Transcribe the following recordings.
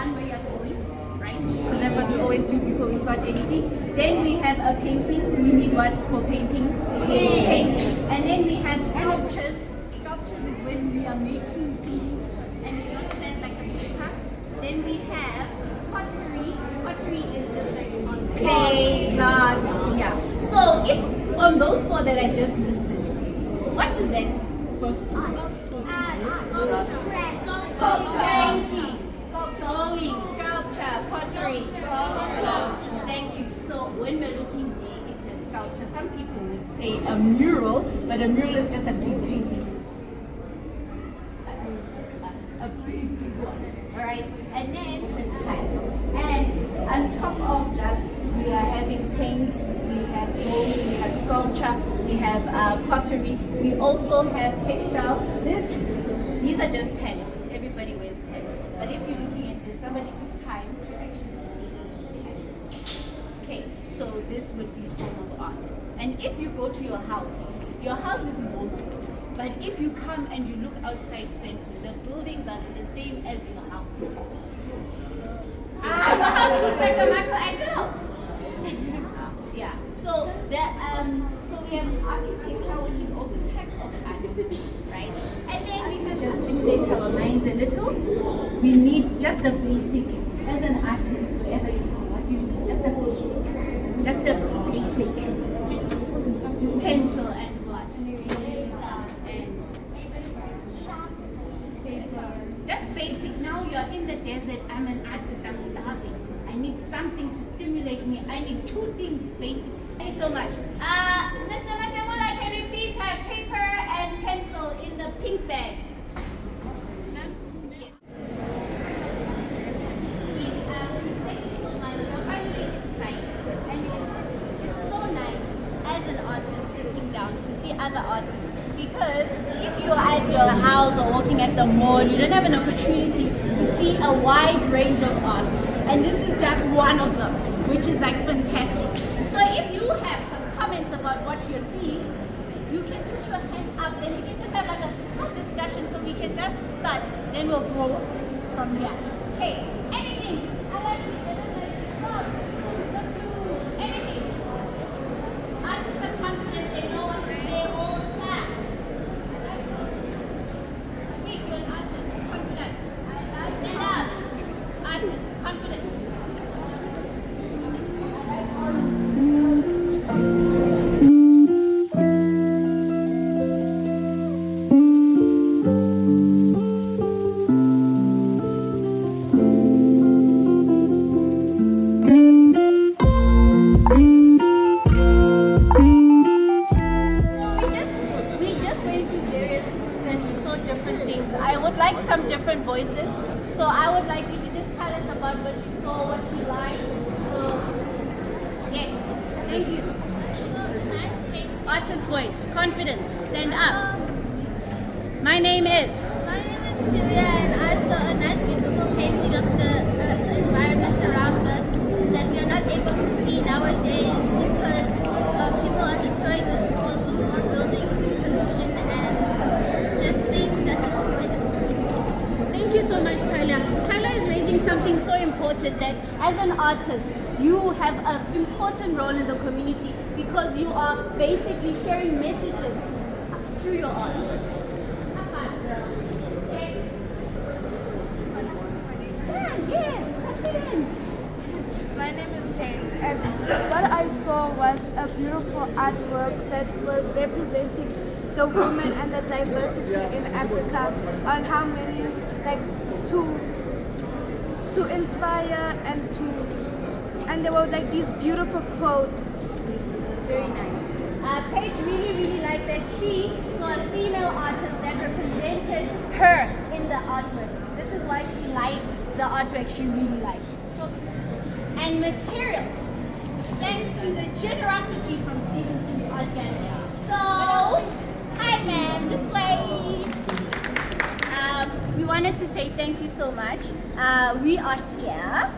one way of drawing, right? Because that's what we always do before we start anything. Then we have a painting. We need what for paintings? Paint. And then we have sculptures. Sculptures is when we are making things and it's not flat like a paper. Then we have pottery. Pottery is just like on clay, glass, yeah. So if from those four that I just listed, what is that? Sculpture, painting, drawing, sculpture, pottery. Thank you. So when we're looking there, it's a sculpture. Some people would say a mural, but a mural is just a big painting. A big one. Alright, and then types. And on top of just, we are having paint, we have drawing, we have sculpture, we have pottery, we also have textile. These are just pens. Everybody wears pens. But if you're looking into somebody took time to actually make it. Okay, so this would be form of art. And if you go to your house is mobile. But if you come and you look outside center, the buildings are the same as your house. Your house looks like a Michelangelo. Yeah. So we have architecture, which is also type of art, right? And then we can just stimulate our minds a little. We need just the basic. As an artist, wherever you go, what do you need? Just the basic. Just the basic. Pencil and what? Just basic. Now you're in the desert. I'm an artist. I'm starving. I need something to stimulate me. I need two things basic. Thank you so much. Mr. Masemula, can you please have paper and pencil in the pink bag? Yes. Please, thank you so much. We're finally inside. And it's so nice as an artist sitting down to see other artists. Because if you're at your house or walking at the mall, you don't have an opportunity to see a wide range of art. And this is just one of them, which is like fantastic. So if you have some comments about what you're seeing, you can put your hand up, then we can just have like a small discussion so we can just start, then we'll grow from here. Okay, anything? I like it, I don't like it. No, anything. Artists are confident, they know what to say all the time. Speak to an artist, confidence. Stand up. Artist, confidence. Voices. So I would like you to just tell us about what you saw, what you liked. So, yes, thank you. Artist voice, confidence, stand up. My name is Thier, and I saw a nice beautiful painting of the environment around us that we are not able to see nowadays because people are destroying the world with more building pollution and just things that destroy the. Thank you so much, Tyler. Tyler is raising something so important that as an artist, you have an important role in the community because you are basically sharing messages through your art. Yes, confidence. My name is Kate, and what I saw was a beautiful artwork that was representing the women and the diversity in Africa, on how many, like, to inspire and there were like these beautiful quotes. Very nice. Paige really liked that she saw a female artist that represented her in the artwork. This is why she liked the artwork she really liked. So, and materials, thanks to the generosity from Stevenson Gallery. So, hi ma'am, this way. We wanted to say thank you so much. We are here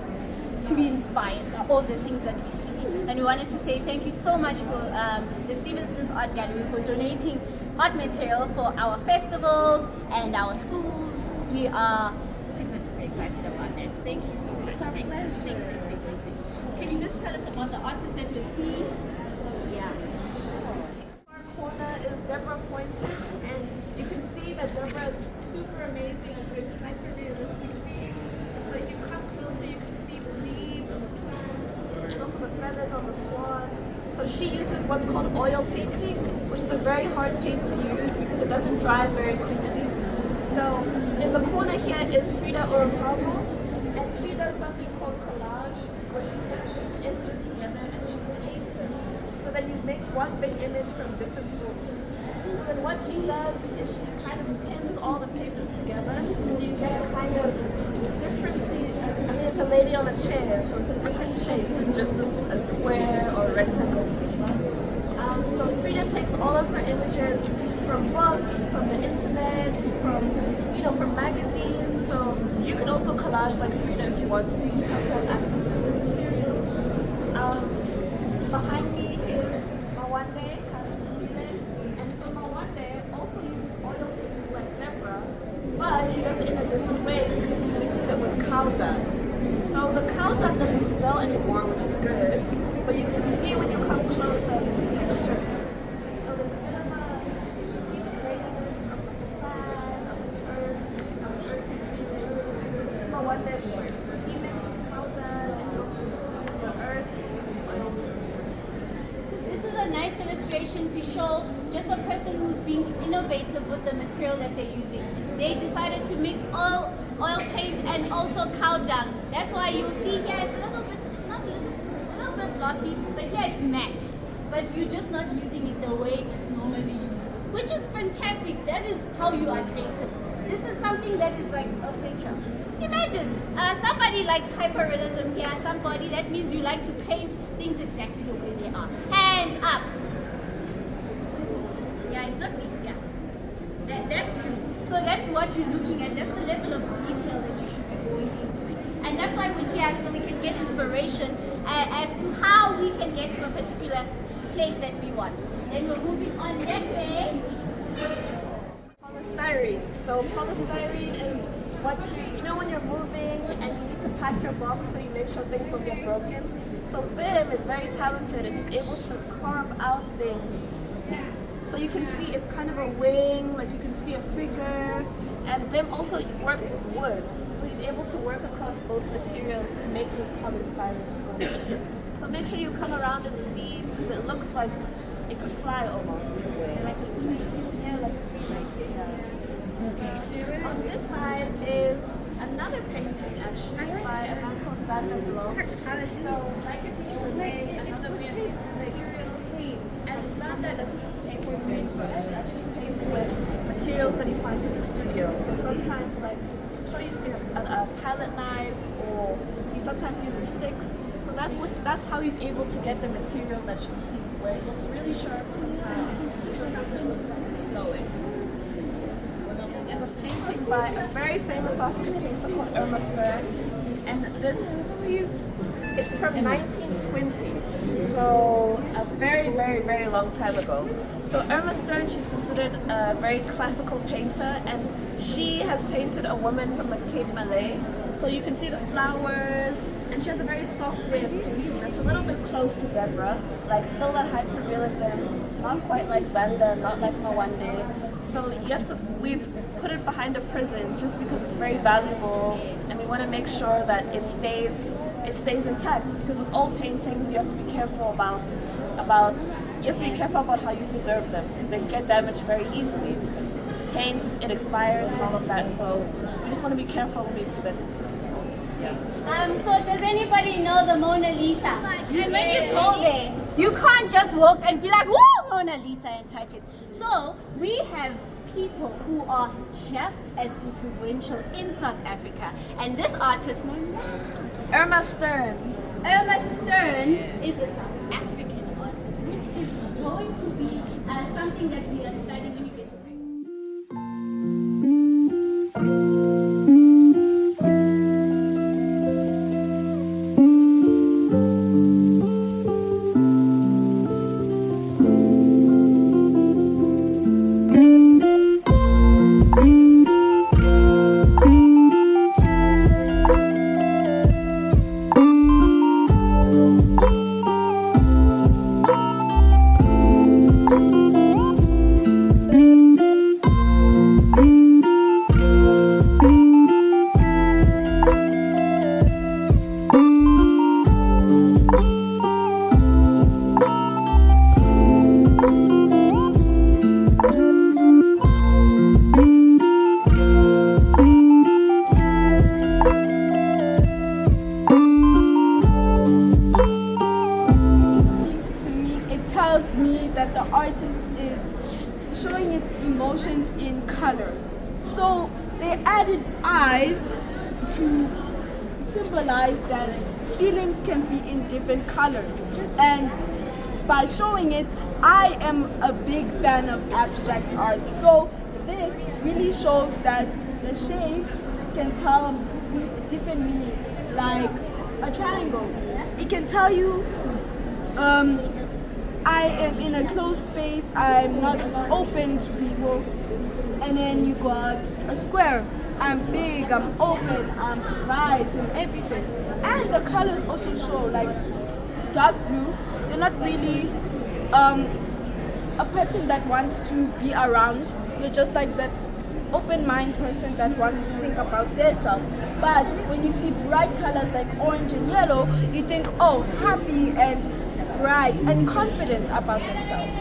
to be inspired by all the things that we see. And we wanted to say thank you so much for the Stevenson's Art Gallery for donating art material for our festivals and our schools we are super, super excited about that. Thank you so much. Thanks. Can you just tell us about the artists that we're seeing? Yeah. Our corner is Deborah Pointing, and you can see that Deborah is super amazing at doing hyper-realistic things. So if you come closer, you can see the leaves on the plants, and also the feathers on the swan. So she uses what's called oil painting, which is a very hard paint to use because it doesn't dry very quickly. So in the corner here is Frida Orapavo, and she does something called collage, where she takes images together and she pastes them. So then you make one big image from different sources. So then what she does is she kind of pins all the papers together, so you get kind of differently. I mean, it's a lady on a chair, so it's a different shape than just a square or a rectangle paper. So Frida takes all of her images from books, from the internet, from magazines. So you can also collage like Frida if you want to. You have to have access to the materials. Behind me is Mawande, and so Mawande also uses oil painting like Deborah, but she does it in a different way because she mixes it with cow dung. So the cow dung doesn't smell anymore, which is good, but you can see when you come closer the texture to it. So there's a bit of a deep grayness of the sand, of the earth, earthy feeling. This is Mawande's work. So he mixes cow dung and he also mixes the earth with oil painting. This is a nice illustration to show just a person who's being innovative with the material that they're using. They decided to mix oil paint and also cow dung. That's why you'll see here it's a little bit, it's a little bit glossy, but here it's matte. But you're just not using it the way it's normally used, which is fantastic. That is how you are creative. This is something that is like a picture. Imagine somebody likes hyperrealism here, somebody, that means you like to paint things exactly the way they are. Hands up. Yeah, it's not me. Yeah. That's you. So that's what you're looking at. That's the level of detail that you should be going into. And that's why we're here, so we can get inspiration as to how we can get to a particular place that we want. Then we're moving on that way. Polystyrene. So polystyrene is what you know when you're moving and you need to pack your box so you make sure things don't get broken. So Vim is very talented and he's able to carve out things. So you can see it's kind of a wing, like you can see a figure. And Vim also works with wood. So he's able to work across both materials to make this polystyrene sculpture. So make sure you come around and see because it looks like it could fly almost. Like a phoenix. Yeah, like a phoenix. Yeah. On this side is another painting actually by a man called Zander. So like your teacher was saying, another way of using materials. And Zander doesn't just paint with paint, but he actually paints with materials that he finds in the studio. So sometimes like I'm sure you've seen a palette knife, or he sometimes uses sticks. So that's how he's able to get the material that you see, where it looks really sharp sometimes it looks like it's flowing. There's a painting by a very famous African painter called Irma Stern, and it's from 1920, so a very, very, very long time ago. So Irma Stern, she's considered a very classical painter, and she has painted a woman from the Cape Malay. So you can see the flowers, and she has a very soft way of painting. It's a little bit close to Deborah, like still that hyperrealism, not quite like Zander, not like Mawande. So we've put it behind a prison just because it's very valuable, and we want to make sure that it stays intact, because with old paintings you have to be careful about how you preserve them, because they get damaged very easily because paint, it expires and all of that. So we just want to be careful when we present it to people. So does anybody know the Mona Lisa? And when you go there, you can't just walk and be like, whoa, Mona Lisa, and touch it. So we have people who are just as influential in South Africa. And this artist, Irma Stern. Irma Stern is a South African artist, which is going to be something that we are studying when you get to Mexico. added eyes to symbolize that feelings can be in different colors. And by showing it, I am a big fan of abstract art. So this really shows that the shapes can tell different meanings. Like a triangle, it can tell you I am in a closed space, I'm not open to people. And then you got a square, I'm big, I'm open, I'm bright and everything. And the colors also show, like dark blue, you're not really a person that wants to be around. You're just like that open mind person that wants to think about themselves. But when you see bright colors like orange and yellow, you think, oh, happy and bright and confident about themselves.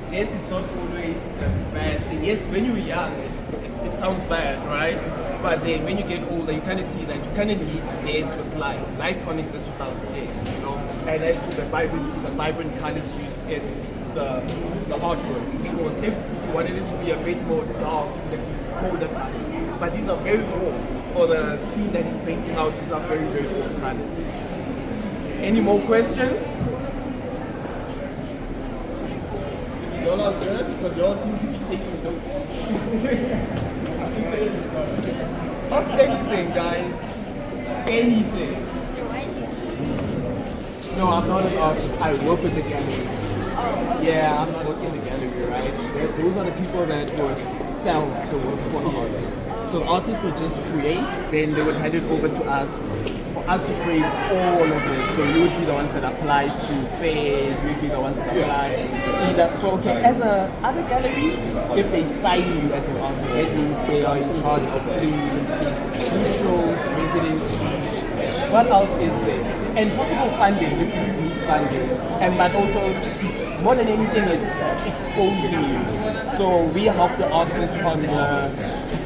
Death is not always a bad thing. Yes, when you're young, it sounds bad, right? But then when you get older, you kind of see that you kind of need death with life. Life can't exist without death, you know? And as to the vibrancy, the vibrant colors used in the artworks. Because if you wanted it to be a bit more dark, then colder colors. But these are very warm. For the scene that he's painting out, these are very, very warm colors. Any more questions? Y'all are good because y'all seem to be taking notes. Ask anything, guys. Anything. No, I'm not an artist. I work with the gallery. Yeah, I'm not working in the gallery, right? Those are the people that would sell the work for the artist. So the artist would just create, then they would hand it over to us for us to create all of this. So we would be the ones that apply to fairs, we'd be the ones that apply either. So okay, as other galleries, if they sign you as an artist, that means they are in charge of putting you into shows, residencies. What else is there? And possible funding if you need funding. And but also more than anything it's exposing you. So we help the artists on the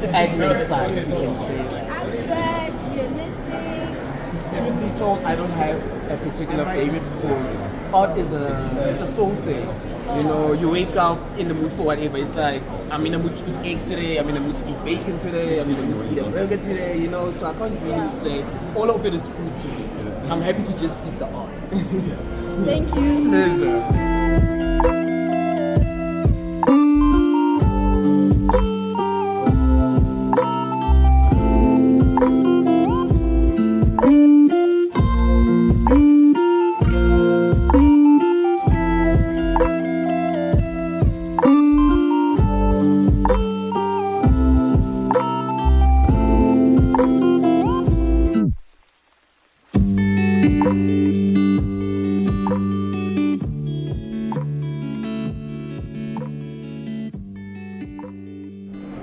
admin side, you can say. Abstract, realistic. Truth be told, I don't have a particular favorite because art is it's a soul thing. You know, you wake up in the mood for whatever. It's like, I'm in the mood to eat eggs today, I'm in the mood to eat bacon today, I'm in the mood to eat a burger today, you know, so I can't really say all of it is food to me. I'm happy to just eat the art. Thank you. Pleasure.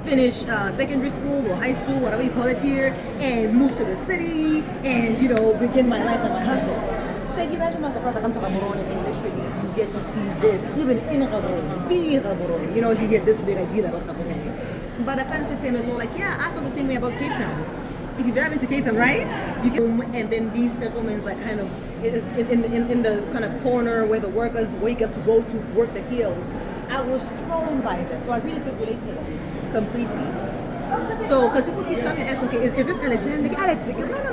Finish secondary school or high school, whatever you call it here, and move to the city and, you know, begin my life and my hustle. So like, imagine my surprise, I come to Gaborone and literally you get to see this, even in Gaborone, you know, you get this big idea about Gaborone. But I kind of said to him as well, like, yeah, I feel the same way about Cape Town. If you've ever been to Cape Town, right? You get home and then these settlements like kind of is in the kind of corner where the workers wake up to go to work the hills. I was thrown by that, so I really could relate to that completely. So, because people keep coming and asking, okay, is this Alexander? Alex?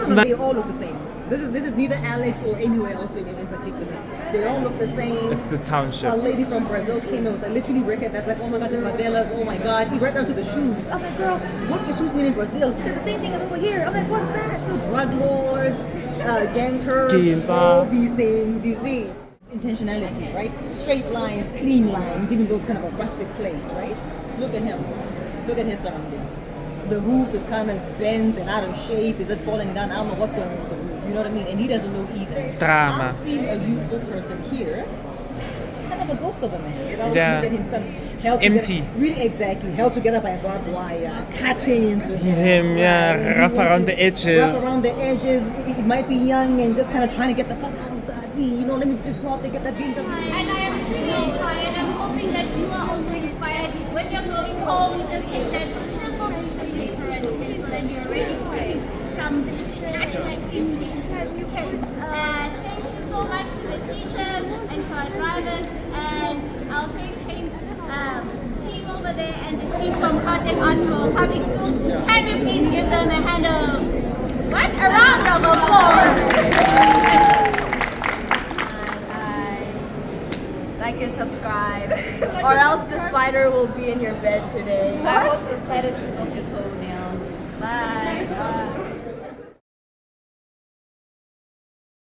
No. They all look the same. This is neither Alex or anywhere else in particular. They all look the same. It's the township. A lady from Brazil came and was like literally recognized, like, oh my god, the favelas, oh my god. He right down to the shoes. I'm like, girl, what do the shoes mean in Brazil? She said the same thing as over here. I'm like, what's that? She said drug lords. Ganters, all these things, you see. Intentionality, right? Straight lines, clean lines, even though it's kind of a rustic place, right? Look at him. Look at his surroundings. The roof is kind of bent and out of shape. Is it falling down? I don't know what's going on with the roof. You know what I mean? And he doesn't know either. Drama. I'm seeing a youthful person here, kind of a ghost of a man. You know, Yeah. look at him, held Empty. together, really exactly, held together by barbed wire, cutting into Him, yeah, right? And he rough wants around to- the edges. Rough around the edges. He might be young and just kind of trying to get the fuck out of Gazi. You know, let me just go out there, get that beam from the And I am truly inspired. I'm hoping that you are also inspired. When you're going home, you just take that simple piece of paper and pencil and you're ready for some acting interview. Thank you so much to the teachers and to our drivers and our face paint team over there and the team from Gauteng Arts for Public Schools. Can we please give them a hand of what? A round of applause. Like and subscribe, or else the spider will be in your bed today. I hope the spider chews off your toenails. Bye.